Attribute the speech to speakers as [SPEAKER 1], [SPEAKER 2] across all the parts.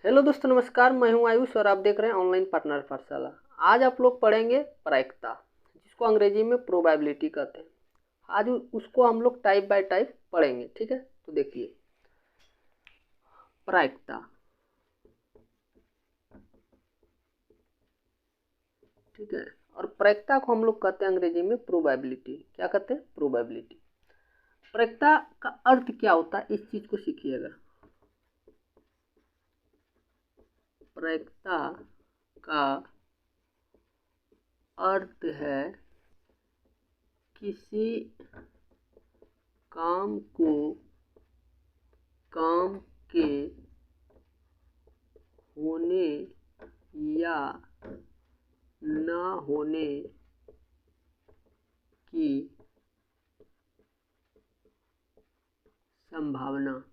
[SPEAKER 1] Hello दोस्तों, नमस्कार। मैं हूं आयुष और आप देख रहे हैं ऑनलाइन पार्टनर पाठशाला। आज आप लोग पढ़ेंगे प्रायिकता, जिसको अंग्रेजी में प्रोबेबिलिटी कहते हैं। आज उसको हम लोग टाइप बाय टाइप पढ़ेंगे, ठीक है। तो देखिए, प्रायिकता, ठीक है। और प्रायिकता को हम लोग कहते हैं अंग्रेजी में प्रोबेबिलिटी। क्या कहते हैं? प्रोबेबिलिटी। प्रायिकता का अर्थ क्या होता है, इस चीज को सीखिएगा। प्रायिकता का अर्थ है किसी काम को काम के होने या न होने की संभावना,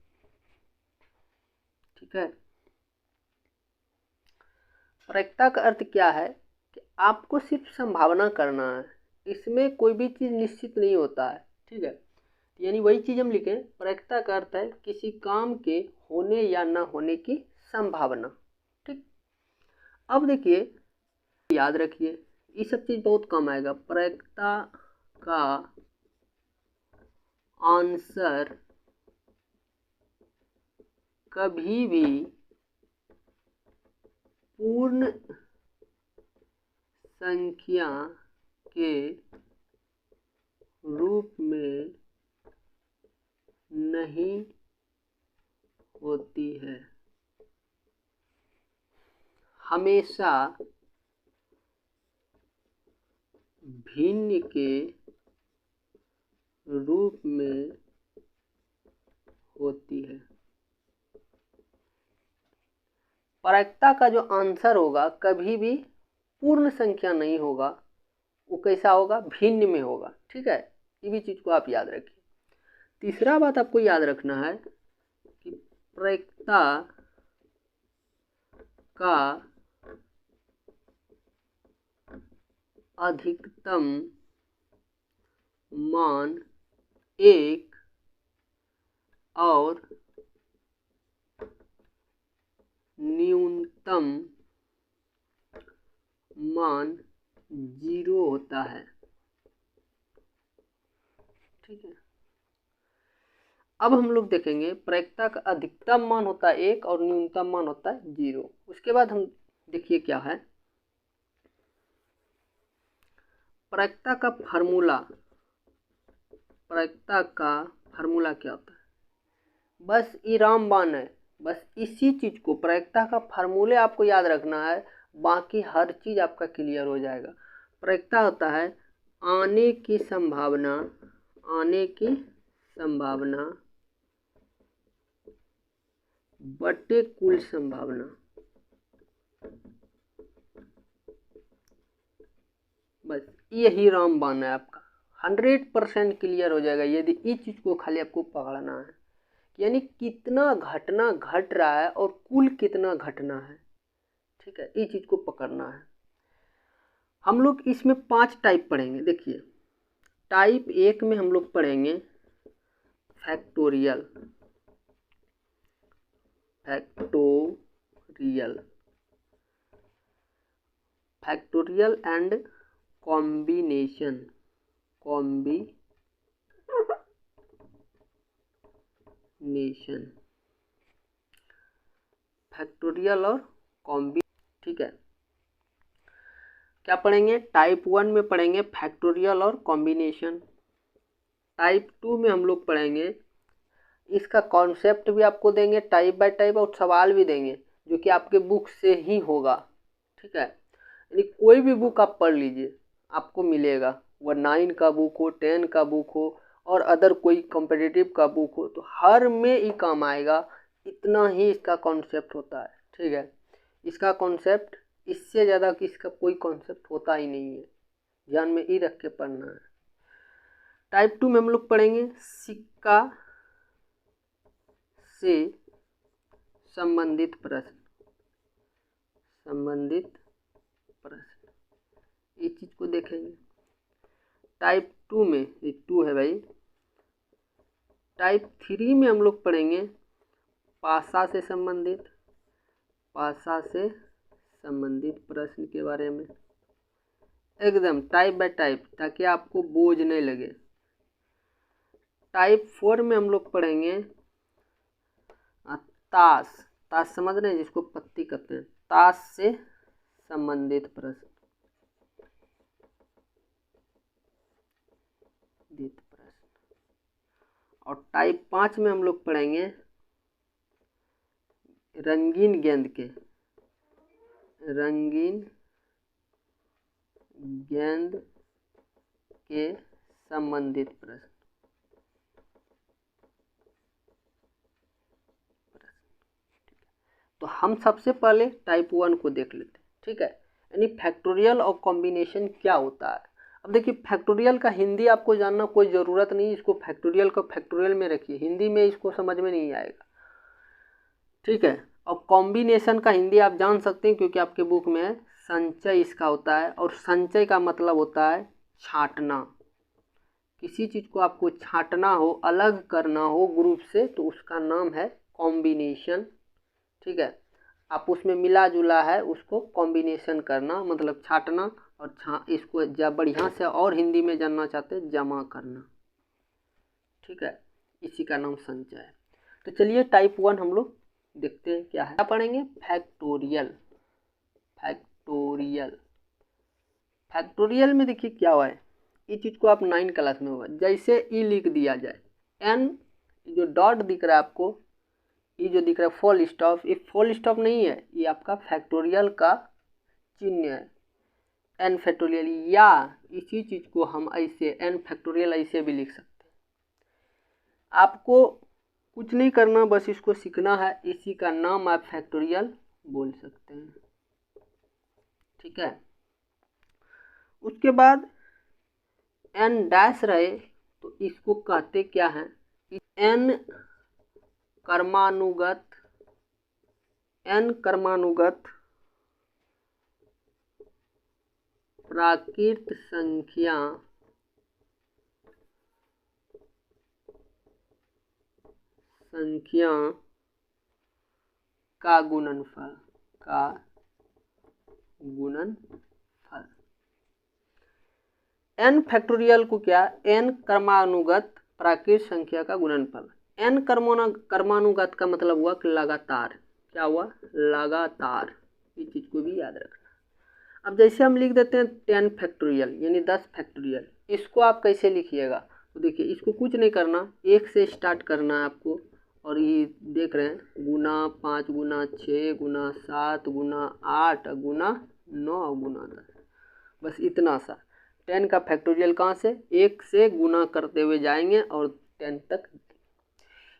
[SPEAKER 1] ठीक है। प्रायिकता का अर्थ क्या है कि आपको सिर्फ संभावना करना है, इसमें कोई भी चीज़ निश्चित नहीं होता है, ठीक है। यानी वही चीज़ हम लिखें, प्रायिकता का अर्थ है किसी काम के होने या न होने की संभावना, ठीक। अब देखिए, याद रखिए, ये सब चीज़ बहुत कम आएगा। प्रायिकता का आंसर कभी भी पूर्ण संख्या के रूप में नहीं होती है, हमेशा भिन्न के रूप में होती है। प्रायिकता का जो आंसर होगा कभी भी पूर्ण संख्या नहीं होगा, वो कैसा होगा? भिन्न में होगा, ठीक है। ये भी चीज को आप याद रखिए। तीसरा बात आपको याद रखना है कि प्रायिकता का अधिकतम मान 1 और न्यूनतम मान 0 होता है, ठीक है। अब हम लोग देखेंगे, प्रायिकता का अधिकतम मान होता है 1 और न्यूनतम मान होता है 0। उसके बाद हम देखिए क्या है प्रायिकता का फार्मूला। प्रायिकता का फार्मूला क्या होता है? बस ये रामबाण है। बस इसी चीज को, प्रायिकता का फार्मूले आपको याद रखना है, बाकी हर चीज आपका क्लियर हो जाएगा। प्रायिकता होता है आने की संभावना, आने की संभावना बटे कुल संभावना। बस यही रामबाण है आपका, 100% क्लियर हो जाएगा यदि इस चीज को खाली आपको पकड़ना है। यानी कितना घटना घट रहा है और कुल कितना घटना है, ठीक है। ये चीज को पकड़ना है। हम लोग इसमें 5 टाइप पढ़ेंगे। देखिए, टाइप 1 में हम लोग पढ़ेंगे factorial, factorial, factorial and combination, combination, factorial और कॉम्बी, ठीक है। क्या पढ़ेंगे? टाइप 1 में पढ़ेंगे फैक्टोरियल और कॉम्बिनेशन। टाइप 2 में हम लोग पढ़ेंगे, इसका कॉन्सेप्ट भी आपको देंगे टाइप बाय टाइप, और सवाल भी देंगे जो कि आपके बुक से ही होगा, ठीक है। यानी कोई भी बुक आप पढ़ लीजिए, आपको मिलेगा। वह 9 का बुक हो, 10 का बुक हो, और अदर कोई कॉम्पिटिटिव का बुक हो, तो हर में ही काम आएगा। इतना ही इसका कॉन्सेप्ट होता है, ठीक है। इसका कॉन्सेप्ट, इससे ज़्यादा कि इसका कोई कॉन्सेप्ट होता ही नहीं है। ध्यान में ही रख के पढ़ना है। टाइप 2 में हम लोग पढ़ेंगे सिक्का से संबंधित प्रश्न, संबंधित प्रश्न, इस चीज को देखेंगे। टाइप 2 में, ये 2 है भाई। टाइप 3 में हम लोग पढ़ेंगे पासा से संबंधित। भाषा से संबंधित प्रश्न के बारे में, एकदम टाइप बाय टाइप, ताकि आपको बोझ नहीं लगे। टाइप 4 में हम लोग पढ़ेंगे ताश, ताश समझ रहे हैं, जिसको पत्ती कहते हैं, ताश से संबंधित प्रश्न। और टाइप 5 में हम लोग पढ़ेंगे रंगीन गेंद के, रंगीन गेंद के संबंधित प्रश्न। तो हम सबसे पहले टाइप 1 को देख लेते हैं, ठीक है, यानी फैक्टोरियल और कॉम्बिनेशन क्या होता है। अब देखिए, फैक्टोरियल का हिंदी आपको जानना कोई ज़रूरत नहीं, इसको फैक्टोरियल को फैक्टोरियल में रखिए, हिंदी में इसको समझ में नहीं आएगा, ठीक है। और कॉम्बिनेशन का हिंदी आप जान सकते हैं, क्योंकि आपके बुक में है, संचय इसका होता है, और संचय का मतलब होता है छांटना। किसी चीज़ को आपको छांटना हो, अलग करना हो ग्रुप से, तो उसका नाम है कॉम्बिनेशन, ठीक है। आप उसमें मिला जुला है उसको कॉम्बिनेशन करना, मतलब छांटना, और इसको जब बढ़िया से और हिंदी में जानना चाहते हैं, जमा करना, ठीक है, इसी का नाम संचय है। तो चलिए टाइप 1 हम लोग देखते हैं क्या है। क्या पढ़ेंगे? फैक्टोरियल। फैक्टोरियल, फैक्टोरियल में देखिए क्या हुआ है, इस चीज़ को आप 9 क्लास में हुआ, जैसे ई लिख दिया जाए, एन जो डॉट दिख रहा है आपको, ये जो दिख रहा है फुल स्टॉप, ये फुल स्टॉप नहीं है, ये आपका फैक्टोरियल का चिन्ह है, एन फैक्टोरियल, या इसी चीज़ को हम ऐसे एन फैक्टोरियल ऐसे भी लिख सकते हैं। आपको कुछ नहीं करना, बस इसको सीखना है, इसी का नाम आप फैक्टोरियल बोल सकते हैं, ठीक है। उसके बाद एन डैश रहे तो इसको कहते क्या है, एन कर्मानुगत, एन कर्मानुगत प्राकृत संख्या का गुणनफल, का गुणनफल। एन फैक्टोरियल को क्या, एन कर्मानुगत प्राकृत संख्या का गुणनफल। एन कर्मानुगत का मतलब हुआ कि लगातार, क्या हुआ, लगातार, इस चीज को भी याद रखना। अब जैसे हम लिख देते हैं 10 फैक्टोरियल यानी 10 फैक्टोरियल, इसको आप कैसे लिखिएगा, तो देखिए इसको कुछ नहीं करना, 1 से स्टार्ट करना है आपको, और ये देख रहे हैं गुना 5 गुना 6 गुना 7 गुना 8 गुना 9 गुना 10, बस इतना सा। 10 का फैक्टोरियल कहाँ से, 1 से गुना करते हुए जाएंगे और 10 तक,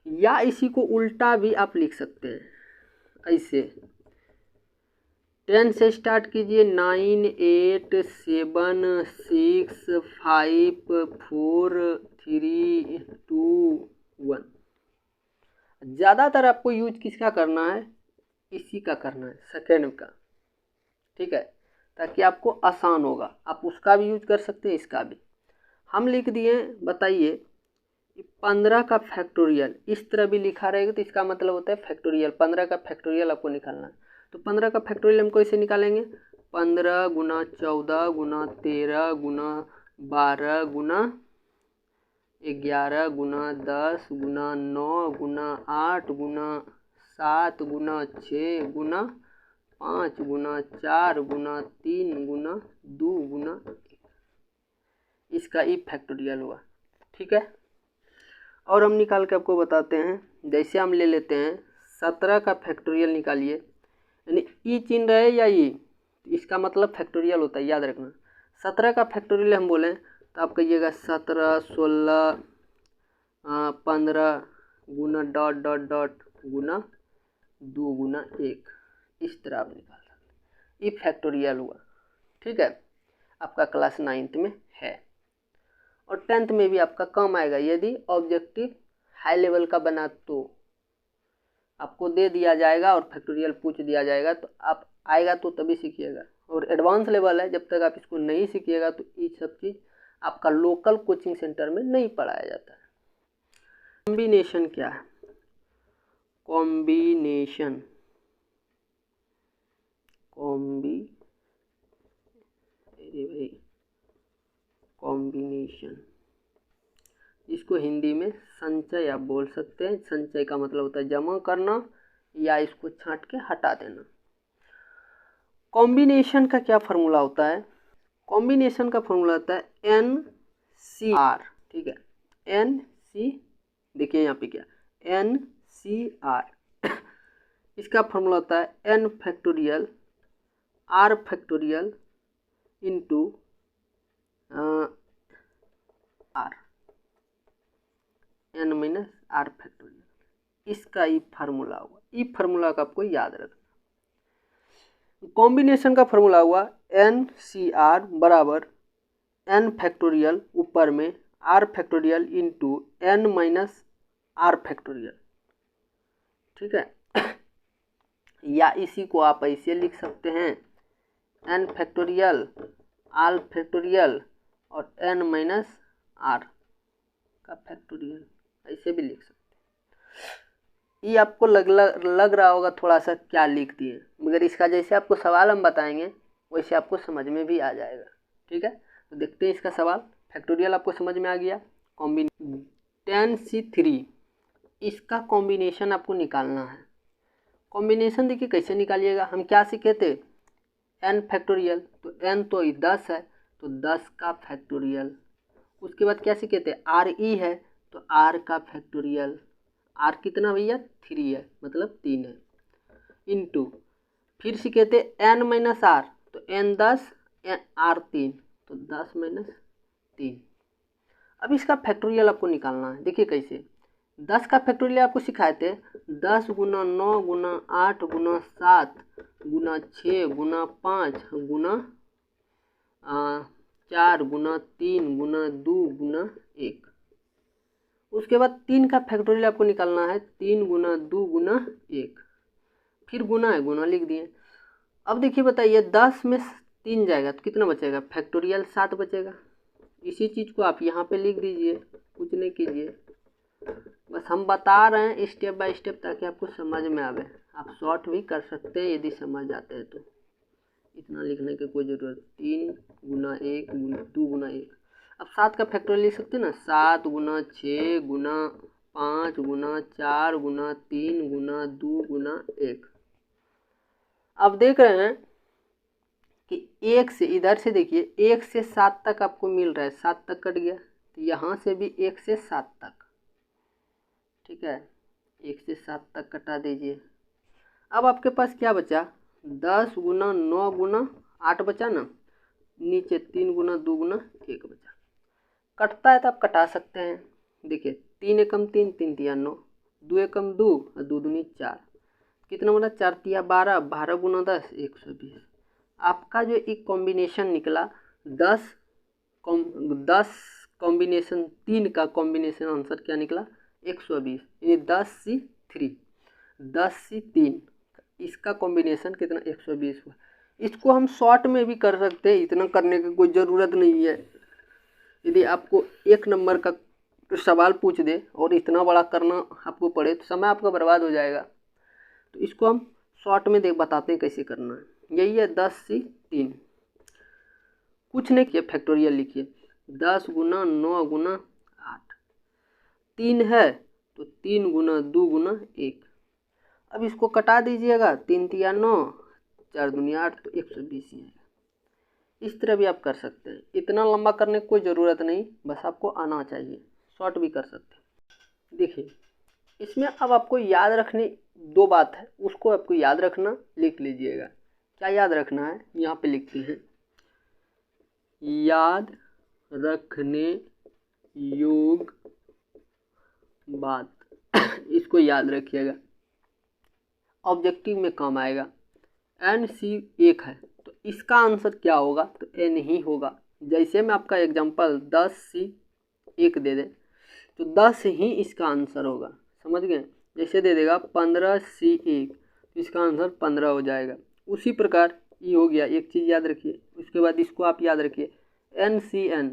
[SPEAKER 1] या इसी को उल्टा भी आप लिख सकते हैं ऐसे, 10 से स्टार्ट कीजिए, 9 8 7 6 5 4 3 2 1। ज़्यादातर आपको यूज किसका करना है, इसी का करना है, सेकेंड का, ठीक है, ताकि आपको आसान होगा। आप उसका भी यूज कर सकते हैं, इसका भी। हम लिख दिए, बताइए 15 का फैक्टोरियल, इस तरह भी लिखा रहेगा तो इसका मतलब होता है फैक्टोरियल, 15 का फैक्टोरियल आपको निकालना है। तो 15 का फैक्टोरियल हम कैसे निकालेंगे, 15 गुना 14 गुना 13 गुना 12 गुना 11 गुना 10 गुना 9 गुना 8 गुना 7 गुना 6 गुना 5 गुना 4 गुना 3 गुना 2 गुना 1, इसका ई फैक्टोरियल हुआ, ठीक है। और हम निकाल के आपको बताते हैं, जैसे हम ले लेते हैं 17 का फैक्टोरियल निकालिए, यानी ई चिन्ह रहे या ई, इसका मतलब फैक्टोरियल होता है, याद रखना। 17 का फैक्टोरियल हम बोलें तो आप कहिएगा 17 16 15 गुना डॉट डॉट डॉट गुना 2 गुना 1, इस तरह आप निकाल सकते, ये फैक्टोरियल हुआ, ठीक है। आपका क्लास 9th में है, और 10th में भी आपका काम आएगा, यदि ऑब्जेक्टिव हाई लेवल का बना तो आपको दे दिया जाएगा और फैक्टोरियल पूछ दिया जाएगा, तो आप आएगा तो तभी सीखिएगा। और एडवांस लेवल है, जब तक आप इसको नहीं सीखिएगा तो ये सब चीज़ आपका लोकल कोचिंग सेंटर में नहीं पढ़ाया जाता है। कॉम्बिनेशन क्या है, कॉम्बिनेशन, कॉम्बिनेशन, इसको हिंदी में संचय आप बोल सकते हैं। संचय का मतलब होता है जमा करना या इसको छांट के हटा देना। कॉम्बिनेशन का क्या फार्मूला होता है? कॉम्बिनेशन का फार्मूला होता है NCR, ठीक है। NC, देखिए यहाँ पे क्या NCR, इसका फार्मूला होता है N factorial R factorial into R, N minus R factorial, इसका ई फार्मूला हुआ। ई फार्मूला का आपको याद रखना। कॉम्बिनेशन का फार्मूला हुआ NCR बराबर N फैक्टोरियल ऊपर में R factorial into N minus R factorial, ठीक है। या इसी को आप ऐसे लिख सकते हैं N फैक्टोरियल R फैक्टोरियल और N माइनस R का फैक्टोरियल, ऐसे भी लिख सकते हैं। ये आपको लग रहा होगा थोड़ा सा क्या लिख दिए, मगर इसका जैसे आपको सवाल हम बताएंगे वैसे आपको समझ में भी आ जाएगा, ठीक है। तो देखते हैं इसका सवाल। फैक्टोरियल आपको समझ में आ गया। 10C3, इसका कॉम्बिनेशन आपको निकालना है। कॉम्बिनेशन देखिए कैसे निकालिएगा। हम क्या सीखे थे? N फैक्टोरियल, तो N तो 10 है तो 10 का फैक्टोरियल। उसके बाद क्या सीखे थे? RE है तो R का फैक्टोरियल। R कितना भैया? 3 है, मतलब 3 है, इंटू फिर सीखे थे N माइनस R, तो N 10 R 3, तो 10 माइनस 3। अब इसका फैक्टोरियल आपको निकालना है। देखिए कैसे, 10 का फैक्टोरियल आपको सिखाए थे 10 गुना 9 गुना 8 गुना 7 गुना 6 गुना 5 गुना 4 गुना 3 गुना 2 गुना 1। उसके बाद 3 का फैक्टोरियल आपको निकालना है 3 गुना 2 गुना 1, फिर गुना है, गुना लिख दिए। अब देखिए बताइए 10 में 3 जाएगा तो कितना बचेगा? फैक्टोरियल 7 बचेगा। इसी चीज़ को आप यहाँ पे लिख दीजिए, कुछ नहीं कीजिए, बस हम बता रहे हैं स्टेप बाय स्टेप ताकि आपको समझ में आवे। आप शॉर्ट भी कर सकते हैं यदि समझ आते हैं तो, इतना लिखने की कोई ज़रूरत। 3 गुना 1 2 गुना 1। अब 7 का फैक्टोरियल लिख सकते हैं ना, 7 गुना 6 गुना 5 गुना 4 गुना 3 गुना 2 गुना 1। अब देख रहे हैं कि 1 से इधर से देखिए 1 से 7 तक आपको मिल रहा है, 7 तक कट गया, तो यहाँ से भी 1 से 7 तक, ठीक है, 1 से 7 तक कटा दीजिए। अब आपके पास क्या बचा? 10 गुना 9 गुना 8 बचा ना, नीचे 3 गुना 2 गुना 1 बचा। कटता है तो आप कटा सकते हैं। देखिए 3 एकम 3 3 तिया 9, 2 एकम 2 और 2 दूनी 4, कितना बना? 4 तिया 12, 12 गुना 10 120। आपका जो एक कॉम्बिनेशन निकला 10 कॉम्बिनेशन, 3 का कॉम्बिनेशन आंसर क्या निकला? 120। ये 10C3 10C3 इसका कॉम्बिनेशन कितना? 120 हुआ। इसको हम शॉर्ट में भी कर सकते हैं, इतना करने की कोई ज़रूरत नहीं है। यदि आपको 1 नंबर का सवाल पूछ दे और इतना बड़ा करना आपको पड़े तो समय आपका बर्बाद हो जाएगा। तो इसको हम शॉर्ट में बताते हैं कैसे करना है। यही है 10C3, कुछ नहीं किया, फैक्टोरियल लिखिए। 10 गुना 9 गुना 8, 3 है तो 3 गुना 2 गुना 1। अब इसको कटा दीजिएगा, 3 तिया 9 4 दुनिया 8, तो 120 ही है। इस तरह भी आप कर सकते हैं, इतना लंबा करने की कोई ज़रूरत नहीं, बस आपको आना चाहिए। शॉर्ट भी कर सकते हैं। देखिए इसमें अब आपको याद रखने 2 बात है, उसको आपको याद रखना, लिख लीजिएगा। क्या याद रखना है? यहाँ पे लिखते हैं याद रखने योग बात, इसको याद रखिएगा, ऑब्जेक्टिव में काम आएगा। NC 1 है तो इसका आंसर क्या होगा? तो N ही होगा। जैसे मैं आपका एग्जांपल 10C 1 दे दे तो 10 ही इसका आंसर होगा, समझ गए? जैसे दे देगा 15C 1 तो इसका आंसर 15 हो जाएगा। उसी प्रकार ये हो गया। एक चीज़ याद रखिए, उसके बाद इसको आप याद रखिए NCN,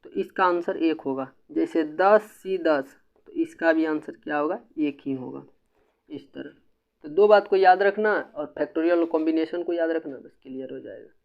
[SPEAKER 1] तो इसका आंसर 1 होगा। जैसे 10C 10 तो इसका भी आंसर क्या होगा? 1 ही होगा। इस तरह तो दो बात को याद रखना और फैक्टोरियल और कॉम्बिनेशन को याद रखना, बस क्लियर हो जाएगा।